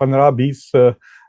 15-20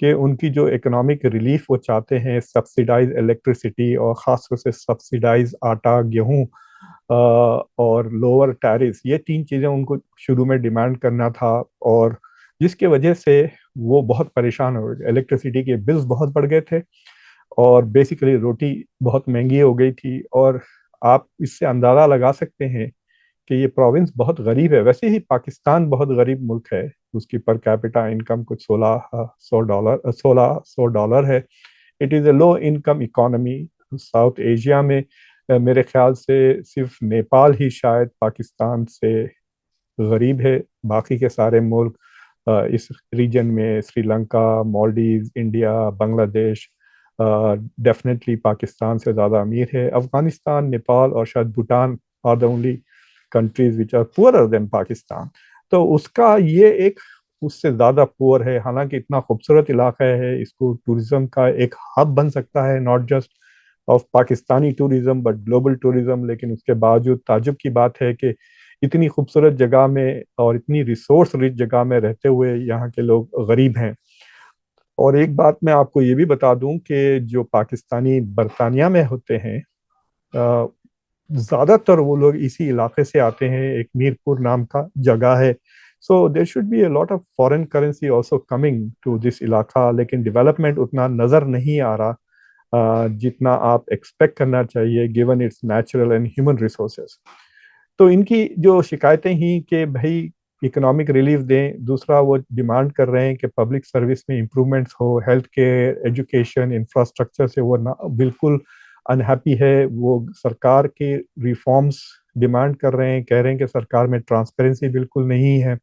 کہ ان کی جو اکنامک ریلیف وہ چاہتے ہیں، سبسیڈائز الیکٹریسٹی اور خاص طور سے سبسیڈائز آٹا گیہوں اور لوور ٹیرس، یہ تین چیزیں ان کو شروع میں ڈیمانڈ کرنا تھا، اور جس کی وجہ سے وہ بہت پریشان ہو گئے، الیکٹریسٹی کے بلز بہت بڑھ گئے تھے اور بیسیکلی روٹی بہت مہنگی ہو گئی تھی، اور آپ اس سے اندازہ لگا سکتے ہیں کہ یہ پروونس بہت غریب ہے۔ ویسے ہی پاکستان بہت غریب ملک ہے، اس کی پر کیپٹا انکم کچھ سولہ سو ڈالر ہے۔ It is a low income economy. South Asia میں میرے خیال سے صرف نیپال ہی شاید پاکستان سے غریب ہے، باقی کے سارے ملک اس ریجن میں سری لنکا، مالڈیوز، انڈیا، بنگلہ دیش ڈیفینیٹلی پاکستان سے زیادہ امیر ہے۔ افغانستان، نیپال اور شاید Bhutan are the only countries which are poorer than Pakistan. تو اس کا یہ ایک اس سے زیادہ پور ہے، حالانکہ اتنا خوبصورت علاقہ ہے، اس کو ٹوریزم کا ایک ہب بن سکتا ہے، not just of Pakistani tourism but global tourism, لیکن اس کے باوجود تعجب کی بات ہے کہ اتنی خوبصورت جگہ میں اور اتنی ریسورس ریچ جگہ میں رہتے ہوئے یہاں کے لوگ غریب ہیں۔ اور ایک بات میں آپ کو یہ بھی بتا دوں کہ جو پاکستانی برطانیہ میں ہوتے ہیں، زیادہ تر وہ لوگ اسی علاقے سے آتے ہیں، ایک میرپور نام کا جگہ ہے۔ So there should be a lot of foreign currency also coming to this علاقہ، لیکن ڈیولپمنٹ اتنا نظر نہیں آ رہا جتنا آپ ایکسپیکٹ کرنا چاہیے given its natural and human resources. تو ان کی جو شکایتیں ہی کہ بھائی اکنامک ریلیف دیں، دوسرا وہ ڈیمانڈ کر رہے ہیں کہ پبلک سروس میں امپرومنٹس ہو، ہیلتھ کیئر، ایجوکیشن، انفراسٹرکچر سے وہ بالکل انہیپی ہے، وہ سرکار کے ریفارمز ڈیمانڈ کر رہے ہیں، کہہ رہے ہیں کہ سرکار میں ٹرانسپیرنسی بالکل نہیں ہے۔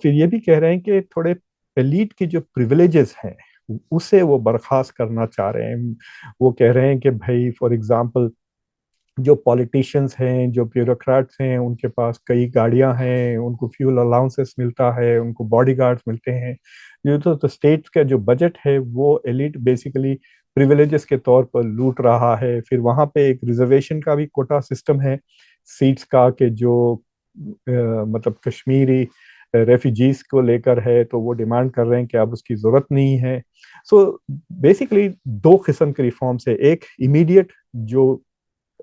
پھر یہ بھی کہہ رہے ہیں کہ تھوڑے ایلیٹ کے جو پریویلیجز ہیں اسے وہ برخاست کرنا چاہ رہے ہیں۔ وہ کہہ رہے ہیں کہ بھائی فار ایگزامپل جو پالیٹیشینز ہیں، جو بیوروکریٹس ہیں، ان کے پاس کئی گاڑیاں ہیں، ان کو فیول الاؤنسز ملتا ہے، ان کو باڈی گارڈز ملتے ہیں۔ یہ تو اسٹیٹ کا جو بجٹ ہے وہ ایلیٹ بیسیکلی پریویلیجز کے طور پر لوٹ رہا ہے۔ پھر وہاں پہ ایک ریزرویشن کا بھی کوٹا سسٹم ہے سیٹس کا، کہ جو مطلب کشمیری ریفیوجیز کو لے کر ہے، تو وہ ڈیمانڈ کر رہے ہیں کہ اب اس کی ضرورت نہیں ہے۔ سو بیسیکلی دو قسم کے ریفارمس ہے، ایک امیڈیٹ جو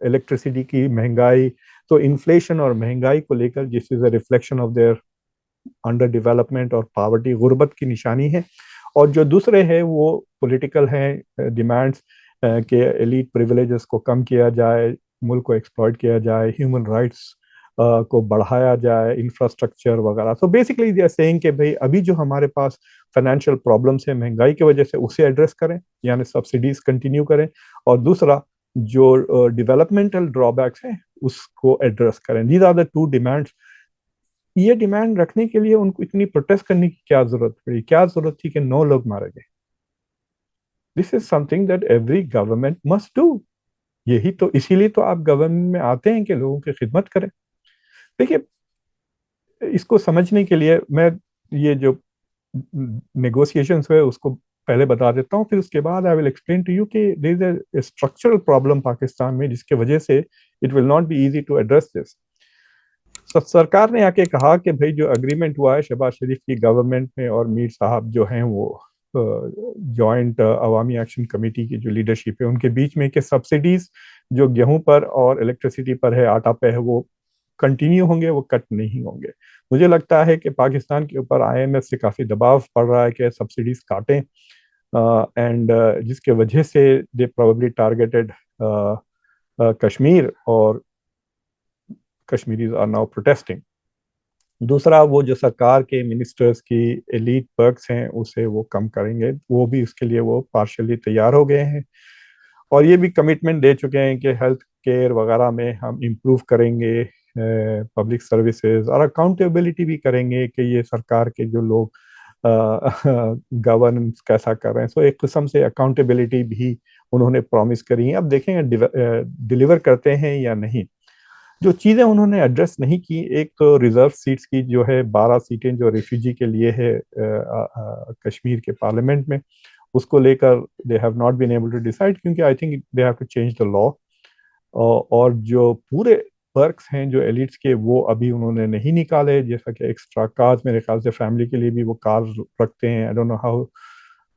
الیکٹریسٹی کی مہنگائی، تو انفلیشن اور مہنگائی کو لے کر جس is a reflection of their under development اور پاورٹی، غربت کی نشانی ہے، اور جو دوسرے ہیں وہ پولیٹیکل ہیں ڈیمانڈس کہ ایلیٹ پریویلیجز کو کم کیا جائے، ملک کو ایکسپلائٹ کیا جائے، ہیومن رائٹس کو بڑھایا جائے، انفراسٹرکچر وغیرہ۔ So basically they are seeing کہ بھئی ابھی جو ہمارے پاس فائنینشیل پرابلمس ہیں مہنگائی کی وجہ سے، اسے ایڈریس کریں، یعنی سبسڈیز کنٹینیو کریں، اور دوسرا جو ڈیولپمنٹل ڈرا بیکس ہیں اس کو ایڈریس کریں۔ These are the two demands. یہ ڈیمانڈ رکھنے کے لیے ان کو اتنی پروٹیسٹ کرنے کی کیا ضرورت پڑی؟ کیا ضرورت تھی کہ 9 لوگ مارے گئے؟ This is something that every government must do. یہی تو، اسی لیے تو آپ گورنمنٹ میں آتے ہیں کہ لوگوں کی خدمت کریں۔ دیکھیے، اس کو سمجھنے کے لیے میں یہ جو نیگوسیشنز ہوئے اس کو پہلے بتا دیتا ہوں، پھر اس کے بعد I will explain to you کہ there is a structural problem Pakistan میں، جس کی وجہ سے it will not be easy to address this. سرکار نے آ کے کہا کہ بھائی جو اگریمنٹ ہوا ہے شہباز شریف کی گورنمنٹ میں اور میر صاحب جو ہیں وہ جوائنٹ عوامی ایکشن کمیٹی کی جو لیڈرشپ ہے ان کے بیچ میں، کہ سبسڈیز جو گیہوں پر اور الیکٹریسٹی پر ہے، آٹا پہ ہے، وہ کنٹینیو ہوں گے، وہ کٹ نہیں ہوں گے۔ مجھے لگتا ہے کہ پاکستان کے اوپر آئی ایم ایف سے کافی دباؤ پڑ رہا ہے کہ سبسڈیز کاٹیں، اینڈ جس کے وجہ سے دے پروبیبلی ٹارگیٹڈ کشمیر، اور کشمیریز آر ناؤ پروٹیسٹنگ۔ دوسرا، وہ جو سرکار کے منسٹرز کی ایلیٹ پرکس ہیں اسے وہ کم کریں گے، وہ بھی اس کے لیے وہ پارشلی تیار ہو گئے ہیں، اور یہ بھی کمٹمنٹ دے چکے ہیں کہ ہیلتھ کیئر وغیرہ میں ہم امپروو کریں گے، پبلک سروسز، اور اکاؤنٹیبلٹی بھی کریں گے کہ یہ سرکار کے جو لوگ گورننس کیسا کر رہے ہیں۔ سو ایک قسم سے اکاؤنٹیبلٹی بھی انہوں نے پرومس کری ہیں، اب دیکھیں گے ڈیلیور کرتے ہیں یا نہیں۔ جو چیزیں انہوں نے ایڈریس نہیں کی، ایک تو ریزرو سیٹس کی جو ہے 12 سیٹیں جو ریفیوجی کے لیے ہے کشمیر کے پارلیمنٹ میں، اس کو لے کر they have not been able to decide, کیونکہ I think they have to change the law. اور جو پورے پرکس ہیں جو ایلیٹس کے، وہ ابھی انہوں نے نہیں نکالے، جیسا کہ ایکسٹرا کارز، میرے خیال سے فیملی کے لیے بھی وہ کار رکھتے ہیں، آئی ڈونٹ نو ہاؤ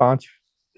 5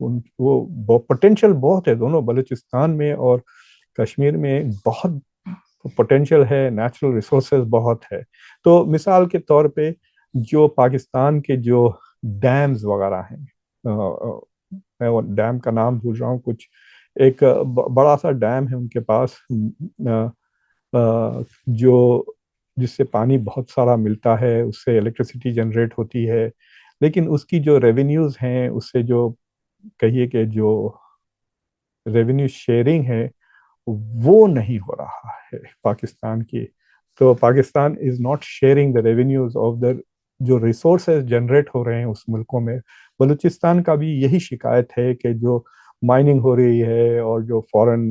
وہ پوٹینشیل بہت ہے دونوں بلوچستان میں اور کشمیر میں، بہت پوٹینشیل ہے، نیچرل ریسورسز بہت ہے. تو مثال کے طور پہ جو پاکستان کے جو ڈیمز وغیرہ ہیں، میں وہ ڈیم کا نام بھول رہا ہوں، کچھ ایک بڑا سا ڈیم ہے ان کے پاس، جو جس سے پانی بہت سارا ملتا ہے، اس سے الیکٹریسٹی جنریٹ ہوتی ہے، لیکن اس کی جو ریونیوز ہیں، اس سے جو کہیے کہ جو ریونیو شیئرنگ ہے وہ نہیں ہو رہا ہے پاکستان کی. تو Pakistan is not sharing the revenues of the جو ریسورسز جنریٹ ہو رہے ہیں اس ملکوں میں. بلوچستان کا بھی یہی شکایت ہے کہ جو مائننگ ہو رہی ہے اور جو فورن،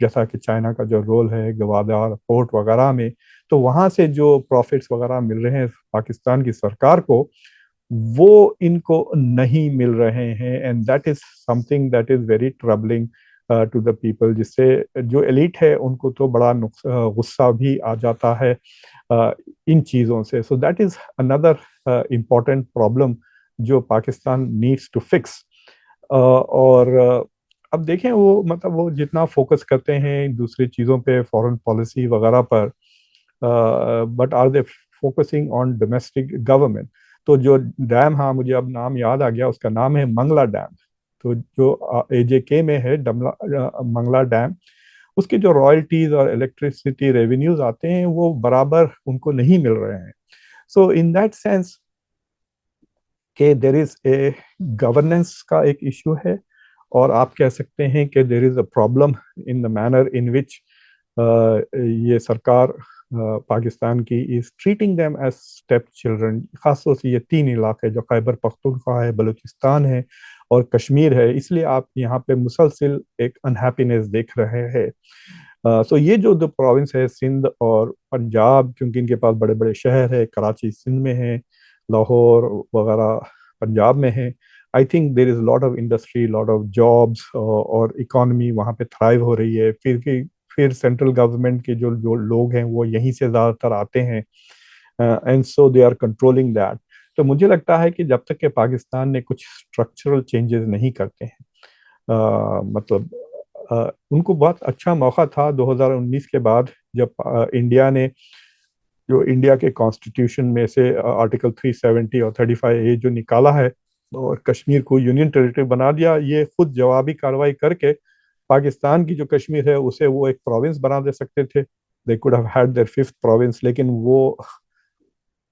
جیسا کہ چائنا کا جو رول ہے گوادار پورٹ وغیرہ میں، تو وہاں سے جو پروفٹس وغیرہ مل رہے ہیں پاکستان کی سرکار کو، وہ ان کو نہیں مل رہے ہیں. And that is something that is very troubling to the people, جس سے جو ایلیٹ ہے ان کو تو بڑا غصہ بھی آ جاتا ہے ان چیزوں سے. So that is another important problem جو پاکستان نیڈس ٹو فکس. اور اب دیکھیں وہ مطلب وہ جتنا فوکس کرتے ہیں دوسری چیزوں پہ، فورن پالیسی وغیرہ پر، but are they focusing on domestic government. تو جو ڈیم، ہاں مجھے اب نام یاد آ گیا، اس کا نام ہے منگلا ڈیم. تو جو اے جے کے میں ہے منگلا ڈیم، اس کے جو رائلٹیز اور الیکٹریسٹی ریونیوز آتے ہیں وہ برابر ان کو نہیں مل رہے ہیں. سو ان دیٹ سینس کہ دیر از اے گورننس کا ایک ایشو ہے، اور آپ کہہ سکتے ہیں کہ there is a problem in the manner in وچ یہ سرکار پاکستان کی is treating them as step children. خاص طور سے یہ تین علاقے جو خیبر پختونخوا ہے، بلوچستان ہے اور کشمیر ہے، اس لیے آپ یہاں پہ مسلسل ایک انہیپینس دیکھ رہے ہیں. سو یہ جو دو پروونس ہے سندھ اور پنجاب، کیونکہ ان کے پاس بڑے بڑے شہر ہے، کراچی سندھ میں ہے، لاہور وغیرہ پنجاب میں ہے. I think there is lot of industry, lot of jobs, اور اکانومی وہاں پہ تھرائیو ہو رہی ہے. پھر سینٹرل گورنمنٹ کے جو لوگ ہیں وہ یہیں سے زیادہ تر آتے ہیں، and so they are controlling that. تو مجھے لگتا ہے کہ جب تک کہ پاکستان نے کچھ اسٹرکچرل چینجز نہیں کرتے ہیں، مطلب ان کو بہت اچھا موقع تھا 2019 کے بعد، جب انڈیا نے جو انڈیا کے کانسٹیٹیوشن میں سے آرٹیکل 370 اور 35A جو نکالا ہے اور کشمیر کو یونین ٹیریٹری بنا دیا. یہ خود جوابی کارروائی کر کے پاکستان کی جو کشمیر ہے اسے وہ ایک پروونس بنا دے سکتے تھے. they could have had their fifth province, لیکن وہ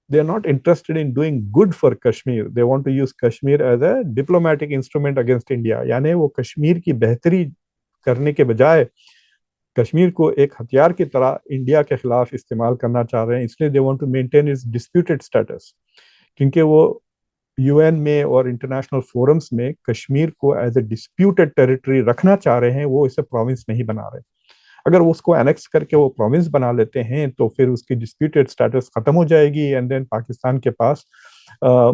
they are not interested in doing good for Kashmir. They want to use Kashmir as a diplomatic instrument against India. یعنی وہ کشمیر کی بہتری کرنے کے بجائے کشمیر کو ایک ہتھیار کی طرح انڈیا کے خلاف استعمال کرنا چاہ رہے ہیں. اس لیے they want to maintain its disputed status، کیونکہ وہ یو این میں اور انٹرنیشنل فورمز میں کشمیر کو ایز اے ڈسپیوٹڈ ٹیریٹری رکھنا چاہ رہے ہیں، وہ اسے پروونس نہیں بنا رہے. اگر وہ اس کو انیکس کر کے وہ پروونس بنا لیتے ہیں تو پھر اس کی ڈسپیوٹڈ سٹیٹس ختم ہو جائے گی، اینڈ دین پاکستان کے پاس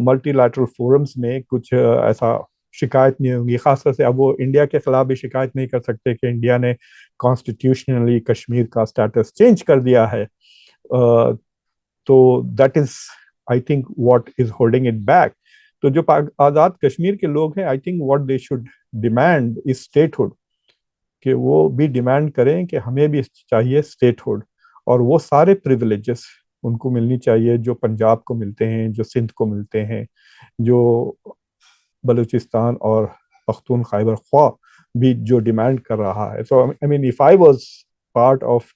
ملٹی لیٹرل فورمز میں کچھ ایسا شکایت نہیں ہوگی. خاص طور سے اب وہ انڈیا کے خلاف بھی شکایت نہیں کر سکتے کہ انڈیا نے کانسٹیٹیوشنلی کشمیر کا سٹیٹس چینج کر دیا ہے. تو that is I think what is holding it back. تو جو آزاد کشمیر کے لوگ ہیں، I think what they should demand is statehood, کہ وہ بھی ڈیمانڈ کریں کہ ہمیں بھی چاہیے اسٹیٹ ہوڈ، اور وہ سارے پریویلیجز ان کو ملنی چاہیے جو پنجاب کو ملتے ہیں، جو سندھ کو ملتے ہیں، جو بلوچستان اور پختون خیبر خواہ بھی جو ڈیمانڈ کر رہا ہے. So I mean if I was part of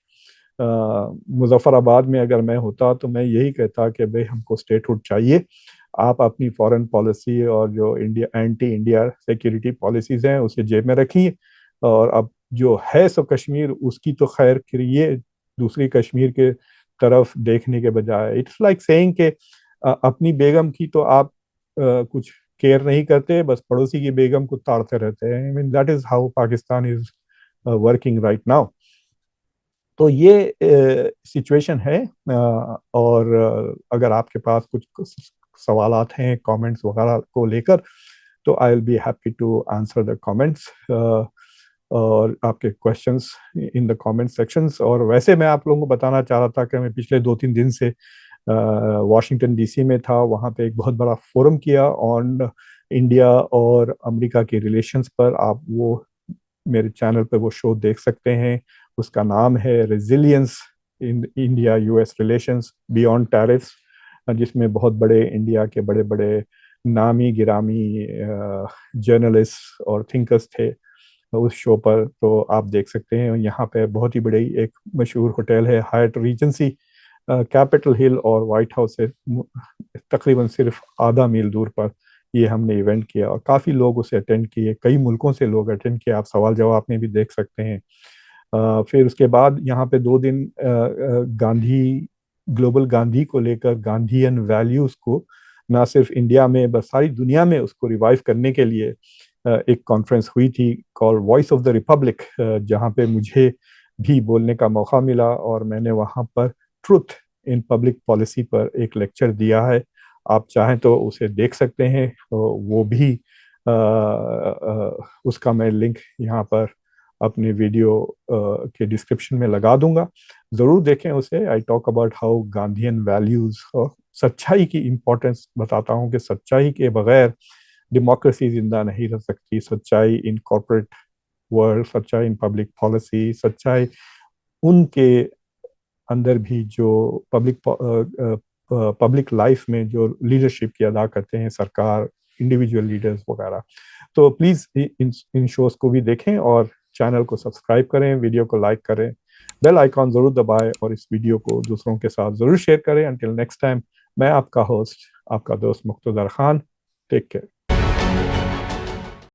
Muzaffarabad میں اگر میں ہوتا تو میں یہی کہتا کہ بھئی ہم کو اسٹیٹ ہوڈ چاہیے. آپ اپنی فورن پالیسی اور جو India anti India security policies ہیں اسے جیب میں رکھیے، اور اب جو ہے سو کشمیر اس کی تو خیر کریے، دوسری کشمیر کے طرف دیکھنے کے بجائے. اٹس لائک سیئنگ کہ اپنی بیگم کی تو آپ کچھ کیئر نہیں کرتے، بس پڑوسی کی بیگم کو تاڑتے رہتے ہیں. I mean, that is how Pakistan is working right now. تو یہ سچویشن ہے. اور اگر آپ کے پاس کچھ سوالات ہیں کامنٹس وغیرہ کو لے کر، تو I will be happy to answer the comments, اور آپ کے questions in the comment sections. اور ویسے میں آپ لوگوں کو بتانا چاہ رہا تھا کہ میں پچھلے 2-3 دن سے واشنگٹن ڈی سی میں تھا، وہاں پہ ایک بہت بڑا فورم کیا آن انڈیا اور امریکہ کے ریلیشنز پر، آپ وہ میرے چینل پہ وہ شو دیکھ سکتے ہیں. اس کا نام ہے resilience in India U S relations beyond tariffs, جس میں بہت بڑے انڈیا کے بڑے بڑے نامی گرامی جرنلسٹ اور تھنکرس تھے اس شو پر. تو آپ دیکھ سکتے ہیں. یہاں پہ بہت ہی بڑی ایک مشہور ہوٹل ہے ہائٹ ریجنسی، کیپٹل ہل اور وائٹ ہاؤس سے تقریباً صرف آدھا میل دور پر یہ ہم نے ایونٹ کیا، اور کافی لوگ اسے اٹینڈ کیے، کئی ملکوں سے لوگ اٹینڈ کیے. آپ سوال جواب میں بھی دیکھ سکتے ہیں. پھر اس کے بعد یہاں پہ 2 دن گاندھی گلوبل گاندھی کو لے کر گاندھین ویلیوز کو نہ صرف انڈیا میں بس ساری دنیا میں اس کو ریوائیو کرنے کے لیے ایک کانفرنس ہوئی تھی call voice of the republic, جہاں پہ مجھے بھی بولنے کا موقع ملا، اور میں نے وہاں پر ٹروتھ ان پبلک پالیسی پر ایک لیکچر دیا ہے. آپ چاہیں تو اسے دیکھ سکتے ہیں، وہ بھی اس کا میں لنک یہاں پر اپنے ویڈیو کے ڈسکرپشن میں لگا دوں گا. ضرور دیکھیں اسے. I talk about how Gandhian values اور سچائی کی امپورٹنس بتاتا ہوں کہ سچائی کے بغیر ڈیموکریسی زندہ نہیں رہ سکتی. سچائی ان کارپوریٹ ورلڈ، سچائی ان پبلک پالیسی، سچائی ان کے اندر بھی جو پبلک لائف میں جو لیڈرشپ کی ادا کرتے ہیں سرکار، انڈیویجول لیڈرز وغیرہ. تو پلیز ان شوز کو بھی دیکھیں اور چینل کو سبسکرائب کریں، ویڈیو کو لائک کریں، بیل آئیکن ضرور دبائیں، اور اس ویڈیو کو دوسروں کے ساتھ ضرور شیئر کریں. انٹل نیکسٹ ٹائم، میں آپ کا ہوسٹ، آپ کا دوست مقتدر خان. Take care.